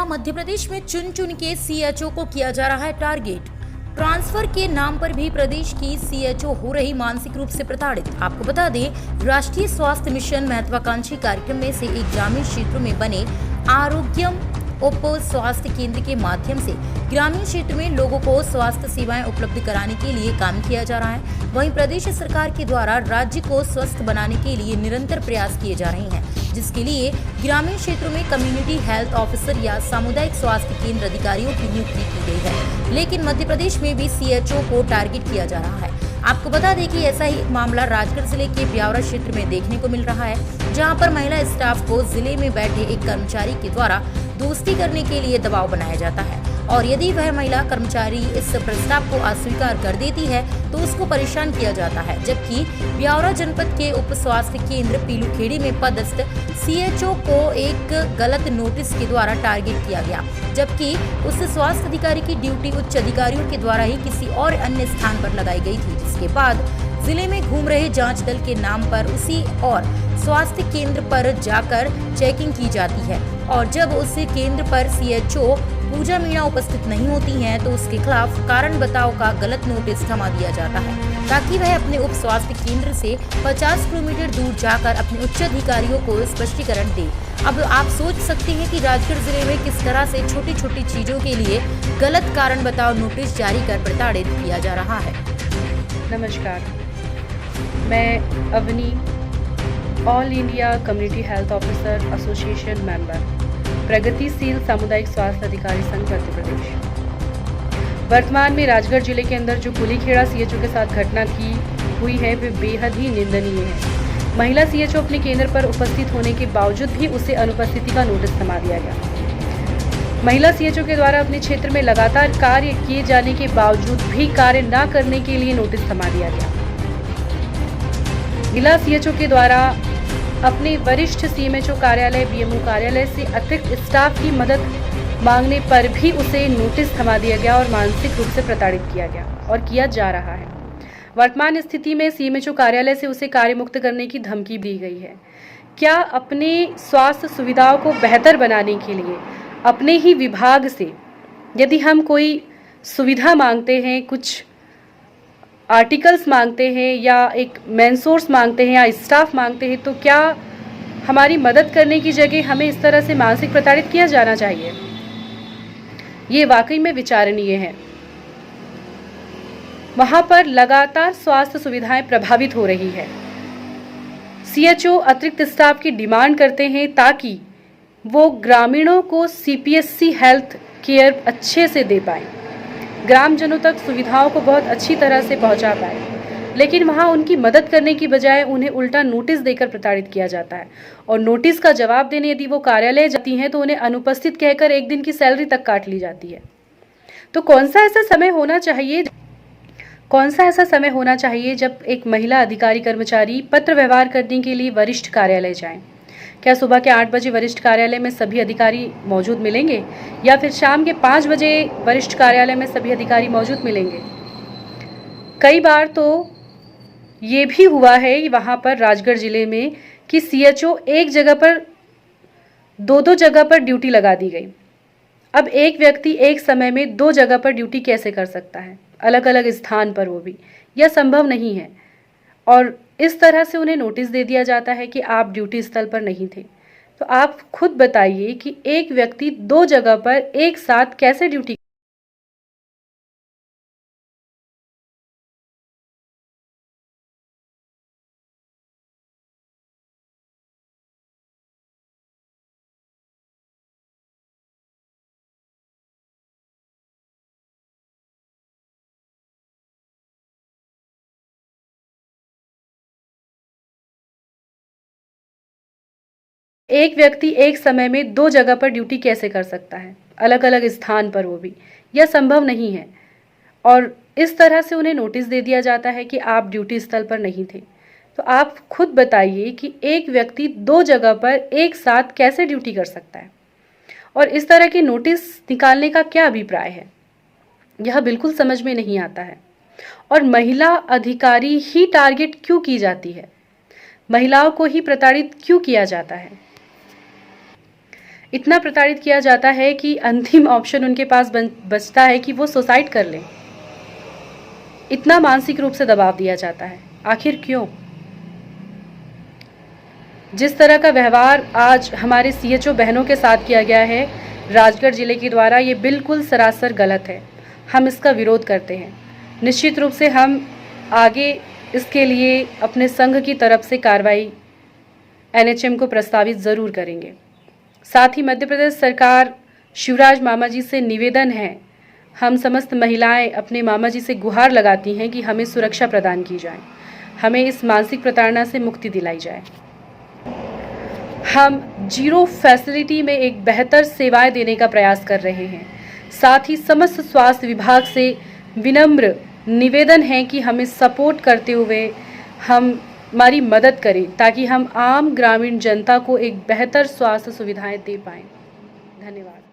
मध्य प्रदेश में चुन चुन के सीएचओ को किया जा रहा है टारगेट। ट्रांसफर के नाम पर भी प्रदेश की सीएचओ हो रही मानसिक रूप से प्रताड़ित। आपको बता दें, राष्ट्रीय स्वास्थ्य मिशन महत्वाकांक्षी कार्यक्रम में से एक ग्रामीण क्षेत्रों में बने आरोग्यम उप स्वास्थ्य केंद्र के माध्यम से ग्रामीण क्षेत्र में लोगों को स्वास्थ्य सेवाएं उपलब्ध कराने के लिए काम किया जा रहा है। वहीं प्रदेश सरकार के द्वारा राज्य को स्वस्थ बनाने के लिए निरंतर प्रयास किए जा रहे हैं, जिसके लिए ग्रामीण क्षेत्रों में कम्युनिटी हेल्थ ऑफिसर या सामुदायिक स्वास्थ्य केंद्र अधिकारियों की नियुक्ति की गई है। लेकिन मध्य प्रदेश में भी सीएचओ को टारगेट किया जा रहा है। आपको बता दें कि ऐसा ही मामला राजगढ़ जिले के ब्यावरा क्षेत्र में देखने को मिल रहा है, जहां पर महिला स्टाफ को जिले में बैठे एक कर्मचारी के द्वारा दोस्ती करने के लिए दबाव बनाया जाता है और यदि वह महिला कर्मचारी इस प्रस्ताव को अस्वीकार कर देती है तो उसको परेशान किया जाता है। जबकि ब्यावरा जनपद के उप स्वास्थ्य केंद्र पीलूखेड़ी में पदस्थ सीएचओ को एक गलत नोटिस के द्वारा टारगेट किया गया, जबकि उस स्वास्थ्य अधिकारी की ड्यूटी उच्च अधिकारियों के द्वारा ही किसी और अन्य स्थान पर लगाई गई थी, जिसके बाद जिले में घूम रहे जांच दल के नाम पर उसी और स्वास्थ्य केंद्र पर जाकर चेकिंग की जाती है और जब उस केंद्र पर सीएचओ पूजा मीणा उपस्थित नहीं होती हैं तो उसके खिलाफ कारण बताओ का गलत नोटिस थमा दिया जाता है, ताकि वह अपने उप स्वास्थ्य केंद्र से 50 किलोमीटर दूर जाकर अपने उच्च अधिकारियों को स्पष्टीकरण दे। अब आप सोच सकते हैं कि राजगढ़ जिले में किस तरह से छोटी छोटी चीजों के लिए गलत कारण बताओ नोटिस जारी कर प्रताड़ित किया जा रहा है। नमस्कार, मैं Avani, all India community health officer association member, प्रगतिशील सामुदायिक स्वास्थ्य अधिकारी संघ मध्य प्रदेश। वर्तमान में राजगढ़ जिले के अंदर जो कुलीखेड़ा सीएचओ के साथ घटना की हुई है वे बेहद ही निंदनीय है। महिला सीएचओ अपने केंद्र पर उपस्थित होने के बावजूद भी उसे अनुपस्थिति का नोटिस थमा दिया गया। महिला सीएचओ के द्वारा अपने क्षेत्र में लगातार कार्य किए जाने के बावजूद भी कार्य न करने के लिए नोटिस थमा दिया गया। जिला सीएचओ के द्वारा अपने वरिष्ठ सीएमएचओ कार्यालय बीएमओ कार्यालय से अतिरिक्त स्टाफ की मदद मांगने पर भी उसे नोटिस थमा दिया गया और मानसिक रूप से प्रताड़ित किया गया और किया जा रहा है। वर्तमान स्थिति में सीएमएचओ कार्यालय से उसे कार्यमुक्त करने की धमकी दी गई है। क्या अपने स्वास्थ्य सुविधाओं को बेहतर बनाने के लिए अपने ही विभाग से यदि हम कोई सुविधा मांगते हैं, कुछ आर्टिकल्स मांगते हैं या एक मैन सोर्स मांगते हैं या स्टाफ मांगते हैं, तो क्या हमारी मदद करने की जगह हमें इस तरह से मानसिक प्रताड़ित किया जाना चाहिए? ये वाकई में विचारणीय है। वहां पर लगातार स्वास्थ्य सुविधाएं प्रभावित हो रही है। सीएचओ अतिरिक्त स्टाफ की डिमांड करते हैं ताकि वो ग्रामीणों को सीपीएससी हेल्थ केयर अच्छे से दे पाए, ग्रामजनों तक सुविधाओं को बहुत अच्छी तरह से पहुंचा पाए, लेकिन वहां उनकी मदद करने की बजाय उन्हें उल्टा नोटिस देकर प्रताड़ित किया जाता है और नोटिस का जवाब देने यदि वो कार्यालय जाती हैं तो उन्हें अनुपस्थित कहकर एक दिन की सैलरी तक काट ली जाती है। तो कौन सा ऐसा समय होना चाहिए जब एक महिला अधिकारी कर्मचारी पत्र व्यवहार करने के लिए वरिष्ठ कार्यालय जाएं? क्या सुबह के 8 बजे वरिष्ठ कार्यालय में सभी अधिकारी मौजूद मिलेंगे या फिर शाम के 5 बजे वरिष्ठ कार्यालय में सभी अधिकारी मौजूद मिलेंगे? कई बार तो ये भी हुआ है वहाँ पर राजगढ़ जिले में कि सीएचओ एक जगह पर दो जगह पर ड्यूटी लगा दी गई। अब एक व्यक्ति एक समय में 2 जगह पर ड्यूटी कैसे कर सकता है, अलग अलग स्थान पर, वो भी यह संभव नहीं है। और इस तरह से उन्हें नोटिस दे दिया जाता है कि आप ड्यूटी स्थल पर नहीं थे। तो आप खुद बताइए कि एक व्यक्ति 2 जगह पर एक साथ कैसे ड्यूटी। एक व्यक्ति एक समय में 2 जगह पर ड्यूटी कैसे कर सकता है, अलग अलग स्थान पर, वो भी यह संभव नहीं है। और इस तरह से उन्हें नोटिस दे दिया जाता है कि आप ड्यूटी स्थल पर नहीं थे। तो आप खुद बताइए कि एक व्यक्ति 2 जगह पर एक साथ कैसे ड्यूटी कर सकता है और इस तरह के नोटिस निकालने का क्या अभिप्राय है, यह बिल्कुल समझ में नहीं आता है। और महिला अधिकारी ही टारगेट क्यों की जाती है, महिलाओं को ही प्रताड़ित क्यों किया जाता है? इतना प्रताड़ित किया जाता है कि अंतिम ऑप्शन उनके पास बचता है कि वो सुसाइड कर लें। इतना मानसिक रूप से दबाव दिया जाता है। आखिर क्यों? जिस तरह का व्यवहार आज हमारे सीएचओ बहनों के साथ किया गया है राजगढ़ जिले के द्वारा, ये बिल्कुल सरासर गलत है। हम इसका विरोध करते हैं। निश्चित रूप से हम आगे इसके लिए अपने संघ की तरफ से कार्रवाई एनएचएम को प्रस्तावित ज़रूर करेंगे। साथ ही मध्य प्रदेश सरकार शिवराज मामा जी से निवेदन है, हम समस्त महिलाएं अपने मामा जी से गुहार लगाती हैं कि हमें सुरक्षा प्रदान की जाए, हमें इस मानसिक प्रताड़ना से मुक्ति दिलाई जाए। हम जीरो फैसिलिटी में एक बेहतर सेवाएं देने का प्रयास कर रहे हैं। साथ ही समस्त स्वास्थ्य विभाग से विनम्र निवेदन है कि हमें सपोर्ट करते हुए हमारी मदद करें ताकि हम आम ग्रामीण जनता को एक बेहतर स्वास्थ्य सुविधाएं दे पाएं। धन्यवाद।